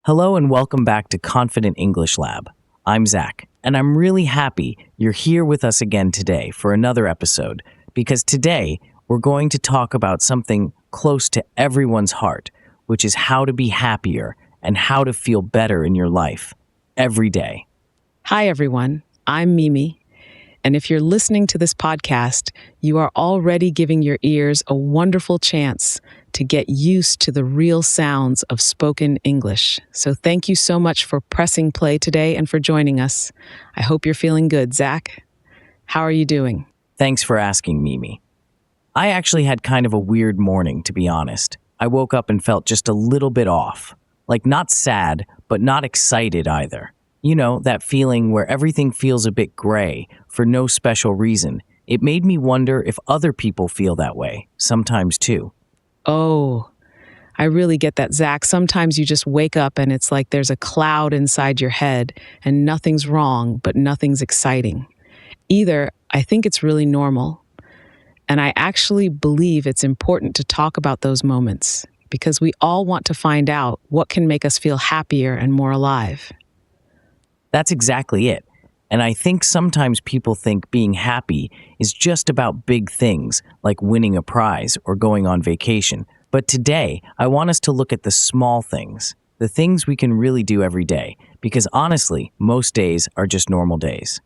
Hello and welcome back to Confident English Lab. I'm Zack, and I'm really happy you're here with us again today for another episode, because today we're going to talk about something close to everyone's heart, which is how to be happier and how to feel better in your life every day. Hi, everyone. I'm Mimi. And if you're listening to this podcast, you are already giving your ears a wonderful chance to get used to the real sounds of spoken English. So thank you so much for pressing play today and for joining us. I hope you're feeling good, Zack. How are you doing? Thanks for asking, Mimi. I actually had kind of a weird morning, to be honest. I woke up and felt just a little bit off. Like not sad, but not excited either. You know, that feeling where everything feels a bit gray for no special reason. It made me wonder if other people feel that way, sometimes too. Oh, I really get that, Zack. Sometimes you just wake up and it's like there's a cloud inside your head and nothing's wrong, but nothing's exciting. Either I think it's really normal, and I actually believe it's important to talk about those moments because we all want to find out what can make us feel happier and more alive. That's exactly it. And I think sometimes people think being happy is just about big things like winning a prize or going on vacation. But today, I want us to look at the small things, the things we can really do every day, because honestly, most days are just normal days.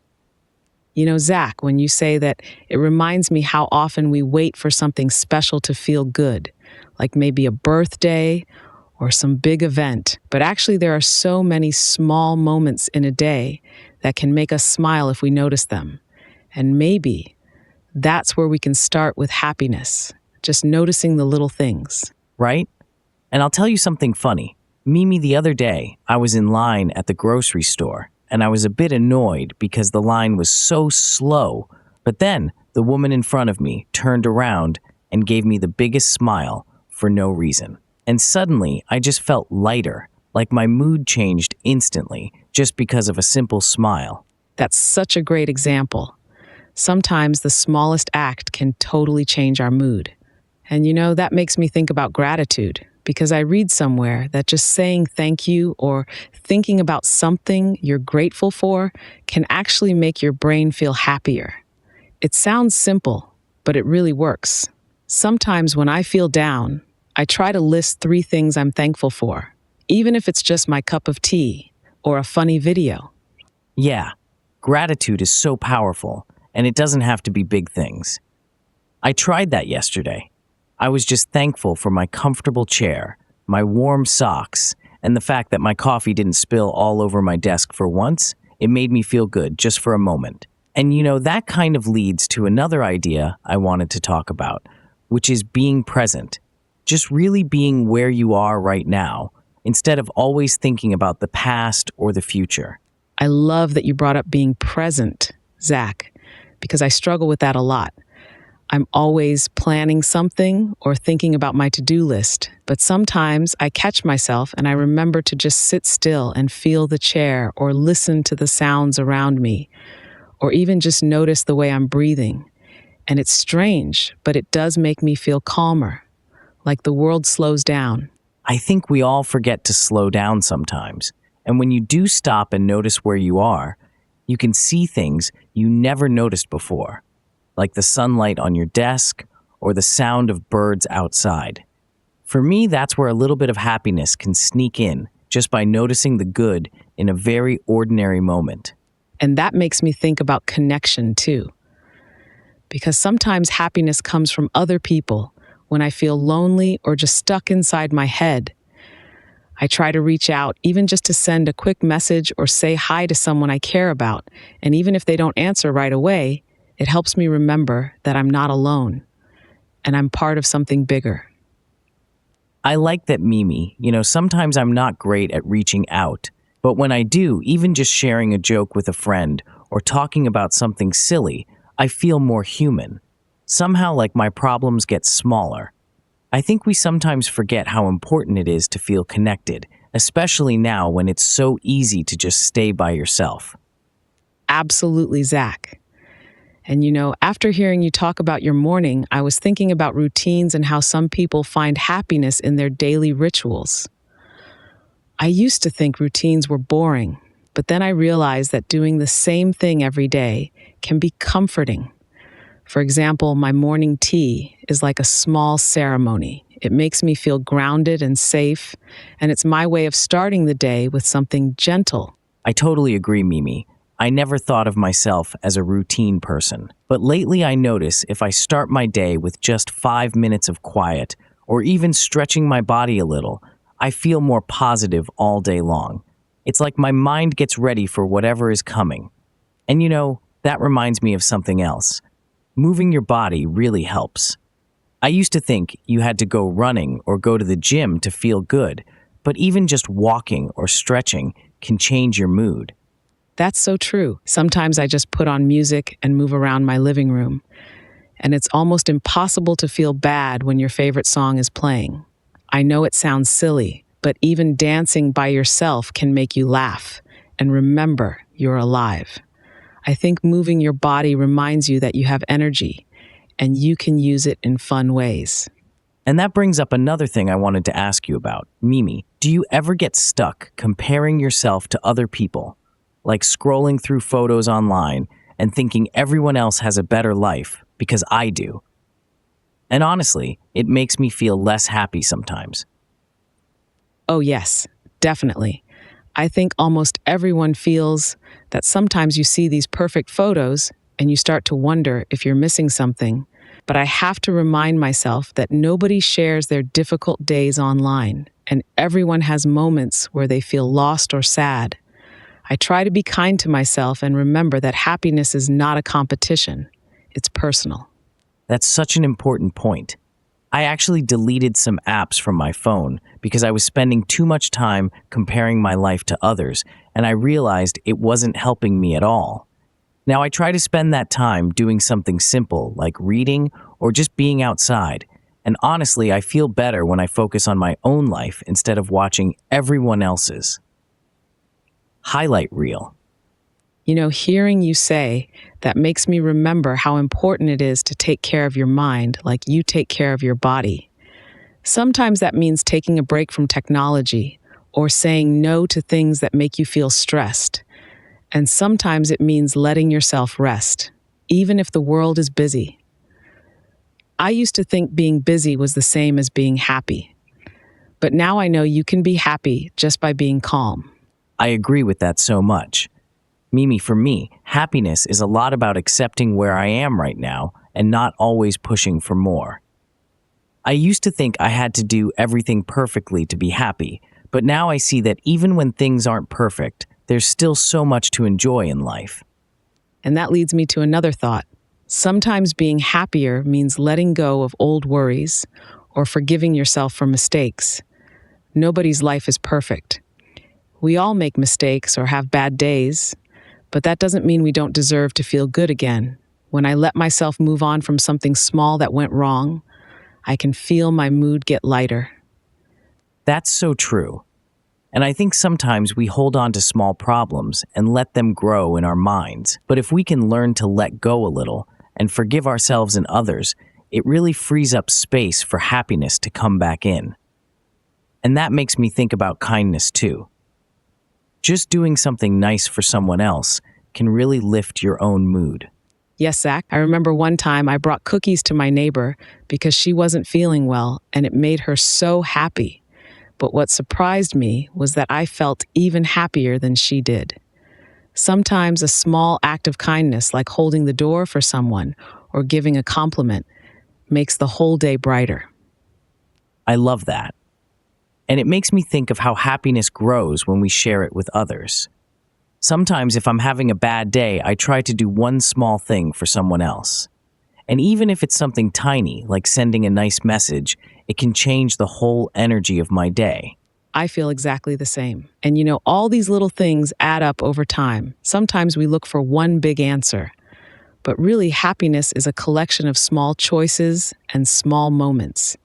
You know, Zack, when you say that, it reminds me how often we wait for something special to feel good, like maybe a birthday or some big event. But actually, there are so many small moments in a day that can make us smile if we notice them. And maybe that's where we can start with happiness, just noticing the little things. Right? And I'll tell you something funny. Mimi, the other day, I was in line at the grocery store, and I was a bit annoyed because the line was so slow. But then the woman in front of me turned around and gave me the biggest smile for no reason. And suddenly, I just felt lighter, like my mood changed instantly just because of a simple smile. That's such a great example. Sometimes the smallest act can totally change our mood. And you know, that makes me think about gratitude, because I read somewhere that just saying thank you or thinking about something you're grateful for can actually make your brain feel happier. It sounds simple, but it really works. Sometimes when I feel down, I try to list 3 things I'm thankful for, even if it's just my cup of tea or a funny video. Yeah, gratitude is so powerful, and it doesn't have to be big things. I tried that yesterday. I was just thankful for my comfortable chair, my warm socks, and the fact that my coffee didn't spill all over my desk for once. It made me feel good just for a moment. And you know, that kind of leads to another idea I wanted to talk about, which is being present. Just really being where you are right now, instead of always thinking about the past or the future. I love that you brought up being present, Zack, because I struggle with that a lot. I'm always planning something or thinking about my to-do list, but sometimes I catch myself and I remember to just sit still and feel the chair or listen to the sounds around me, or even just notice the way I'm breathing. And it's strange, but it does make me feel calmer, like the world slows down. I think we all forget to slow down sometimes. And when you do stop and notice where you are, you can see things you never noticed before, like the sunlight on your desk or the sound of birds outside. For me, that's where a little bit of happiness can sneak in just by noticing the good in a very ordinary moment. And that makes me think about connection too, because sometimes happiness comes from other people. When I feel lonely or just stuck inside my head, I try to reach out, even just to send a quick message or say hi to someone I care about. And even if they don't answer right away, it helps me remember that I'm not alone and I'm part of something bigger. I like that, Mimi. You know, sometimes I'm not great at reaching out, but when I do, even just sharing a joke with a friend or talking about something silly, I feel more human. Somehow, like my problems get smaller. I think we sometimes forget how important it is to feel connected, especially now when it's so easy to just stay by yourself. Absolutely, Zack. And you know, after hearing you talk about your morning, I was thinking about routines and how some people find happiness in their daily rituals. I used to think routines were boring, but then I realized that doing the same thing every day can be comforting. For example, my morning tea is like a small ceremony. It makes me feel grounded and safe, and it's my way of starting the day with something gentle. I totally agree, Mimi. I never thought of myself as a routine person, but lately I notice if I start my day with just 5 minutes of quiet or even stretching my body a little, I feel more positive all day long. It's like my mind gets ready for whatever is coming. And that reminds me of something else. Moving your body really helps. I used to think you had to go running or go to the gym to feel good, but even just walking or stretching can change your mood. That's so true. Sometimes I just put on music and move around my living room, and it's almost impossible to feel bad when your favorite song is playing. I know it sounds silly, but even dancing by yourself can make you laugh and remember you're alive. I think moving your body reminds you that you have energy and you can use it in fun ways. And that brings up another thing I wanted to ask you about. Mimi, do you ever get stuck comparing yourself to other people? Like scrolling through photos online and thinking everyone else has a better life because I do. And honestly, it makes me feel less happy sometimes. Oh, yes, definitely. I think almost everyone feels that sometimes you see these perfect photos and you start to wonder if you're missing something. But I have to remind myself that nobody shares their difficult days online, and everyone has moments where they feel lost or sad. I try to be kind to myself and remember that happiness is not a competition, it's personal. That's such an important point. I actually deleted some apps from my phone because I was spending too much time comparing my life to others, and I realized it wasn't helping me at all. Now I try to spend that time doing something simple like reading or just being outside, and honestly, I feel better when I focus on my own life instead of watching everyone else's. Highlight reel. Hearing you say that makes me remember how important it is to take care of your mind like you take care of your body. Sometimes that means taking a break from technology or saying no to things that make you feel stressed. And sometimes it means letting yourself rest, even if the world is busy. I used to think being busy was the same as being happy. But now I know you can be happy just by being calm. I agree with that so much. Mimi, for me, happiness is a lot about accepting where I am right now and not always pushing for more. I used to think I had to do everything perfectly to be happy, but now I see that even when things aren't perfect, there's still so much to enjoy in life. And that leads me to another thought. Sometimes being happier means letting go of old worries or forgiving yourself for mistakes. Nobody's life is perfect. We all make mistakes or have bad days, but that doesn't mean we don't deserve to feel good again. When I let myself move on from something small that went wrong, I can feel my mood get lighter. That's so true. And I think sometimes we hold on to small problems and let them grow in our minds. But if we can learn to let go a little and forgive ourselves and others, it really frees up space for happiness to come back in. And that makes me think about kindness too. Just doing something nice for someone else can really lift your own mood. Yes, Zach, I remember one time I brought cookies to my neighbor because she wasn't feeling well, and it made her so happy. But what surprised me was that I felt even happier than she did. Sometimes a small act of kindness, like holding the door for someone or giving a compliment, makes the whole day brighter. I love that. And it makes me think of how happiness grows when we share it with others. Sometimes if I'm having a bad day, I try to do one small thing for someone else. And even if it's something tiny, like sending a nice message, it can change the whole energy of my day. I feel exactly the same. And all these little things add up over time. Sometimes we look for one big answer, but really happiness is a collection of small choices and small moments.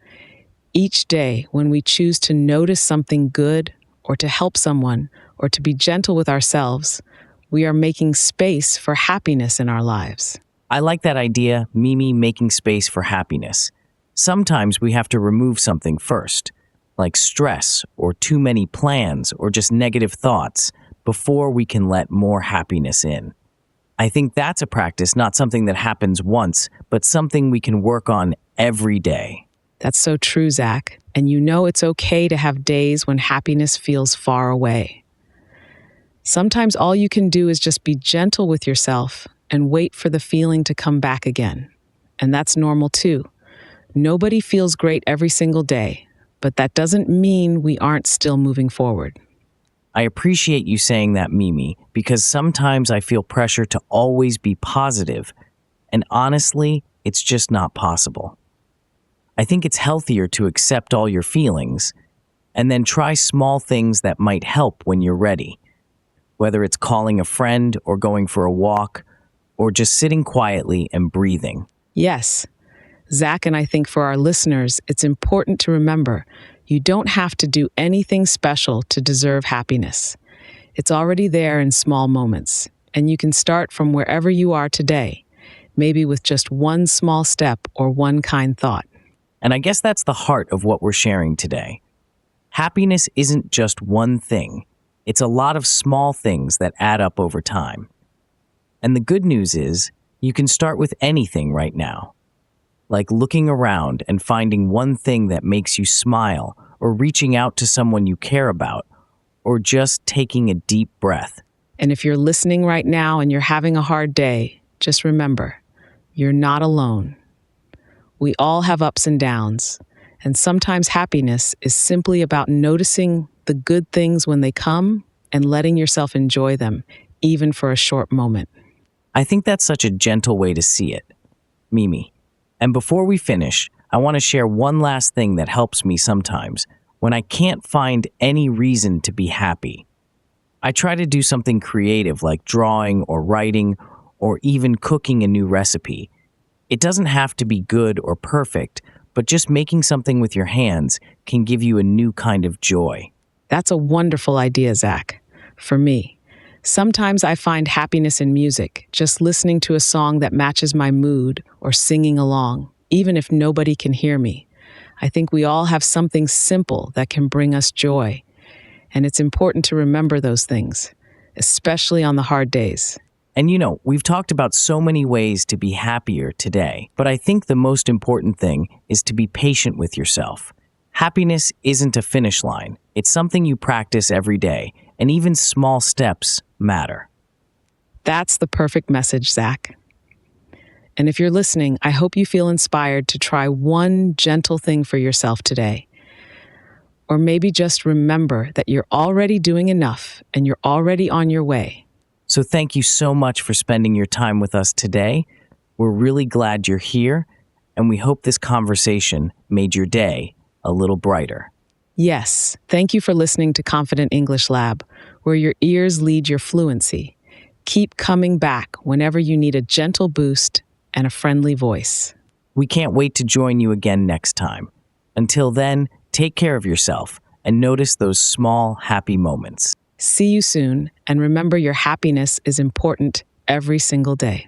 Each day, when we choose to notice something good or to help someone or to be gentle with ourselves, we are making space for happiness in our lives. I like that idea, Mimi, making space for happiness. Sometimes we have to remove something first, like stress or too many plans or just negative thoughts, before we can let more happiness in. I think that's a practice, not something that happens once, but something we can work on every day. That's so true, Zach. And you know it's okay to have days when happiness feels far away. Sometimes all you can do is just be gentle with yourself and wait for the feeling to come back again. And that's normal too. Nobody feels great every single day, but that doesn't mean we aren't still moving forward. I appreciate you saying that, Mimi, because sometimes I feel pressure to always be positive, and honestly, it's just not possible. I think it's healthier to accept all your feelings and then try small things that might help when you're ready, whether it's calling a friend or going for a walk or just sitting quietly and breathing. Yes, Zach, and I think for our listeners, it's important to remember you don't have to do anything special to deserve happiness. It's already there in small moments, and you can start from wherever you are today, maybe with just one small step or one kind thought. And I guess that's the heart of what we're sharing today. Happiness isn't just one thing. It's a lot of small things that add up over time. And the good news is, you can start with anything right now, like looking around and finding one thing that makes you smile, or reaching out to someone you care about, or just taking a deep breath. And if you're listening right now and you're having a hard day, just remember, you're not alone. We all have ups and downs, and sometimes happiness is simply about noticing the good things when they come and letting yourself enjoy them, even for a short moment. I think that's such a gentle way to see it, Mimi. And before we finish, I want to share one last thing that helps me sometimes when I can't find any reason to be happy. I try to do something creative like drawing or writing or even cooking a new recipe. It doesn't have to be good or perfect, but just making something with your hands can give you a new kind of joy. That's a wonderful idea, Zach. For me, sometimes I find happiness in music, just listening to a song that matches my mood or singing along, even if nobody can hear me. I think we all have something simple that can bring us joy, and it's important to remember those things, especially on the hard days. And we've talked about so many ways to be happier today, but I think the most important thing is to be patient with yourself. Happiness isn't a finish line. It's something you practice every day, and even small steps matter. That's the perfect message, Zach. And if you're listening, I hope you feel inspired to try one gentle thing for yourself today. Or maybe just remember that you're already doing enough and you're already on your way. So thank you so much for spending your time with us today. We're really glad you're here, and we hope this conversation made your day a little brighter. Yes, thank you for listening to Confident English Lab, where your ears lead your fluency. Keep coming back whenever you need a gentle boost and a friendly voice. We can't wait to join you again next time. Until then, take care of yourself and notice those small, happy moments. See you soon, and remember your happiness is important every single day.